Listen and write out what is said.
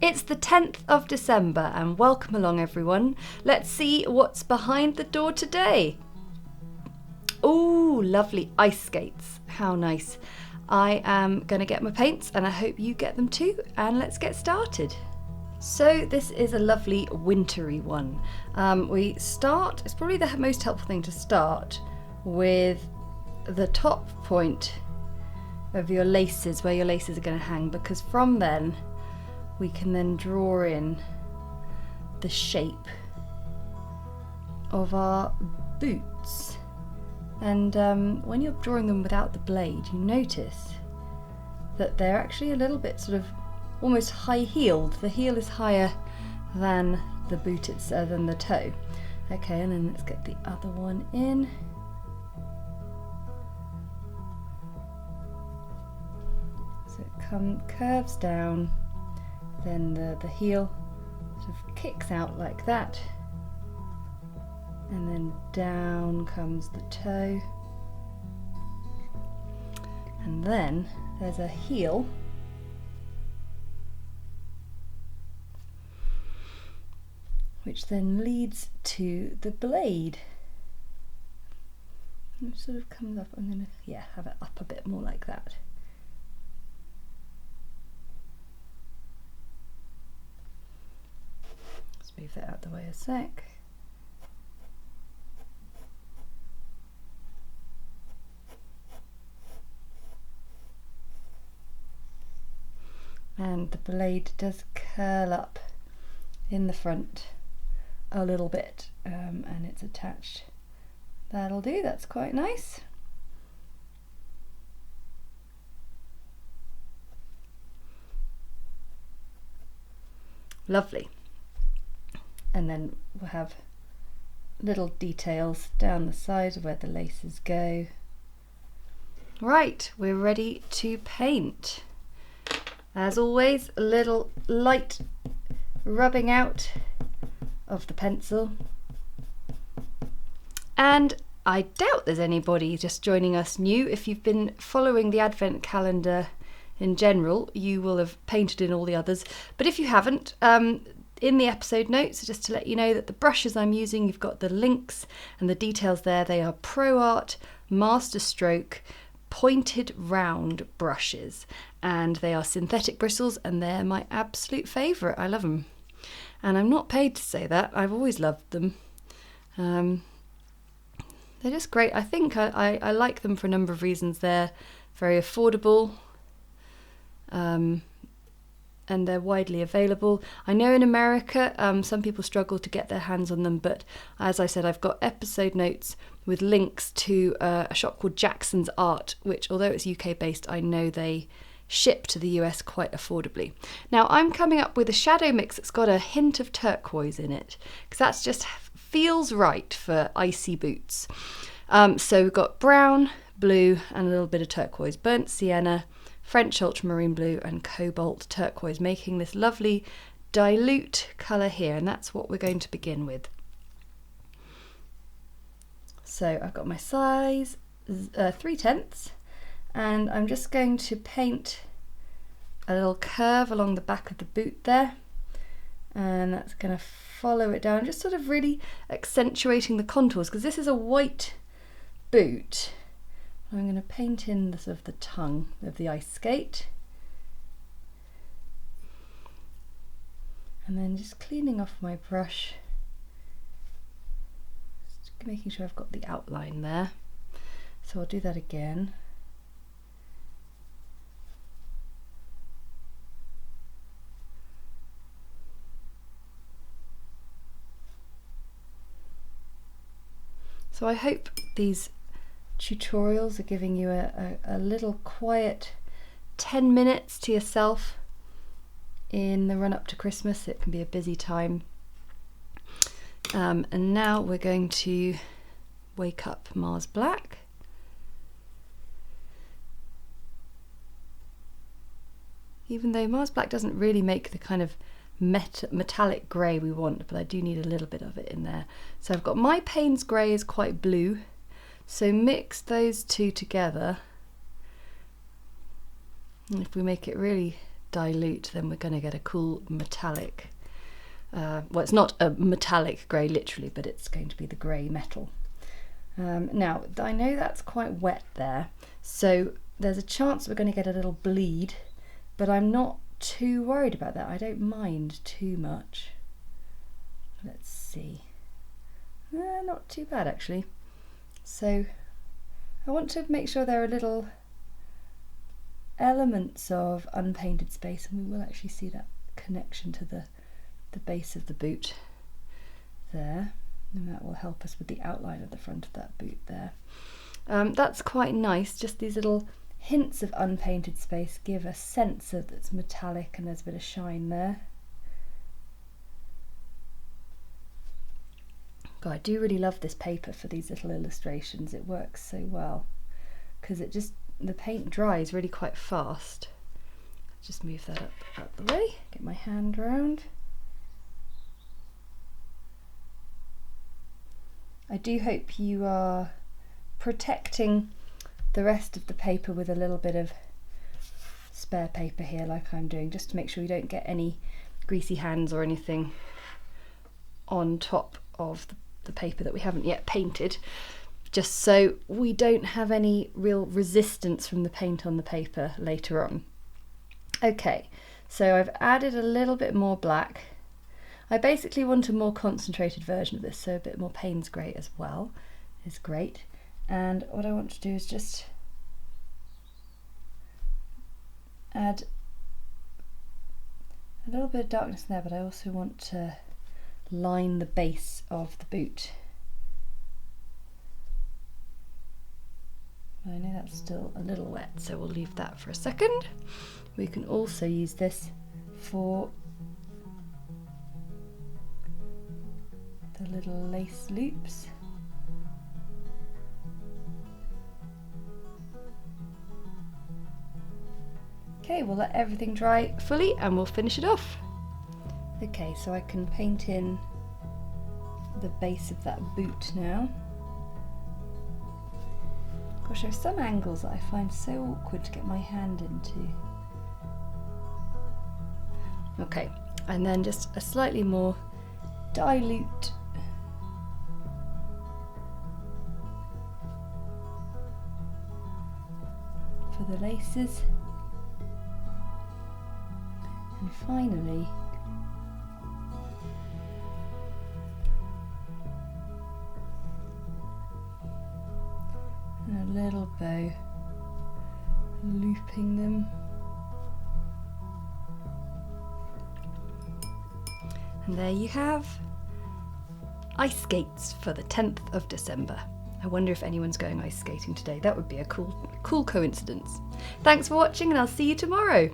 It's the 10th of December and welcome along everyone. Let's see what's behind the door today. Oh, lovely ice skates. How nice. I am going to get my paints and I hope you get them too, and let's get started. So this is a lovely wintry one. It's probably the most helpful thing to start with the top point of your laces, where your laces are going to hang, because from then we can then draw in the shape of our boots. And when you're drawing them without the blade, you notice that they're actually a little bit sort of almost high-heeled. The heel is higher than the boot itself, than the toe. Okay, and then let's get the other one in. So it curves down, then the heel sort of kicks out like that, and then down comes the toe, and then there's a heel which then leads to the blade. And it sort of comes up. I'm going to have it up a bit more like that. Let's move that out the way a sec. And the blade does curl up in the front a little bit, and it's attached. That'll do, that's quite nice. Lovely. And then we'll have little details down the side of where the laces go. Right, we're ready to paint. As always, a little light rubbing out of the pencil. And I doubt there's anybody just joining us new. If you've been following the Advent calendar in general, you will have painted in all the others. But if you haven't, in the episode notes, just to let you know that the brushes I'm using, you've got the links and the details there. They are Pro Art Master Stroke pointed round brushes, and they are synthetic bristles, and they're my absolute favourite. I love them, and I'm not paid to say that. I've always loved them. They're just great. I think I like them for a number of reasons. They're very affordable, and they're widely available. I know in America some people struggle to get their hands on them, but as I said, I've got episode notes with links to a shop called Jackson's Art, which, although it's UK based, I know they ship to the US quite affordably. Now I'm coming up with a shadow mix that's got a hint of turquoise in it, because that's just feels right for icy boots. So we've got brown, blue, and a little bit of turquoise, burnt sienna, French ultramarine blue, and cobalt turquoise, making this lovely dilute colour here, and that's what we're going to begin with. So I've got my size 3/10, and I'm just going to paint a little curve along the back of the boot there, and that's going to follow it down, just sort of really accentuating the contours, because this is a white boot. I'm going to paint in the sort of the tongue of the ice skate, and then just cleaning off my brush, just making sure I've got the outline there. So I'll do that again. So I hope these tutorials are giving you a little quiet 10 minutes to yourself in the run up to Christmas. It can be a busy time. And now we're going to wake up Mars Black. Even though Mars Black doesn't really make the kind of metallic grey we want, but I do need a little bit of it in there. So I've got my Payne Grey is quite blue, so mix those two together, and if we make it really dilute, then we're going to get a cool metallic. Well, it's not a metallic grey literally, but it's going to be the grey metal. Now, I know that's quite wet there, so there's a chance we're going to get a little bleed, but I'm not too worried about that. I don't mind too much. Let's see. Not too bad actually. So I want to make sure there are little elements of unpainted space, and we will actually see that connection to the base of the boot there, and that will help us with the outline of the front of that boot there. That's quite nice. Just these little hints of unpainted space give a sense of it's metallic and there's a bit of shine there. God, I do really love this paper for these little illustrations. It works so well because the paint dries really quite fast. Just move that up out the way, get my hand around. I do hope you are protecting the rest of the paper with a little bit of spare paper here like I'm doing, just to make sure you don't get any greasy hands or anything on top of the paper that we haven't yet painted, just so we don't have any real resistance from the paint on the paper later on. Okay, so I've added a little bit more black. I basically want a more concentrated version of this, so a bit more Payne's Grey as well is great. And what I want to do is just add a little bit of darkness there, but I also want to line the base of the boot. I know that's still a little wet, so we'll leave that for a second. We can also use this for the little lace loops. Okay, we'll let everything dry fully and we'll finish it off. Okay, so I can paint in the base of that boot now. Gosh, there's some angles that I find so awkward to get my hand into. Okay, and then just a slightly more dilute for the laces. And finally, a little bow, looping them. And there you have ice skates for the 10th of December. I wonder if anyone's going ice skating today. That would be a cool coincidence. Thanks for watching, and I'll see you tomorrow.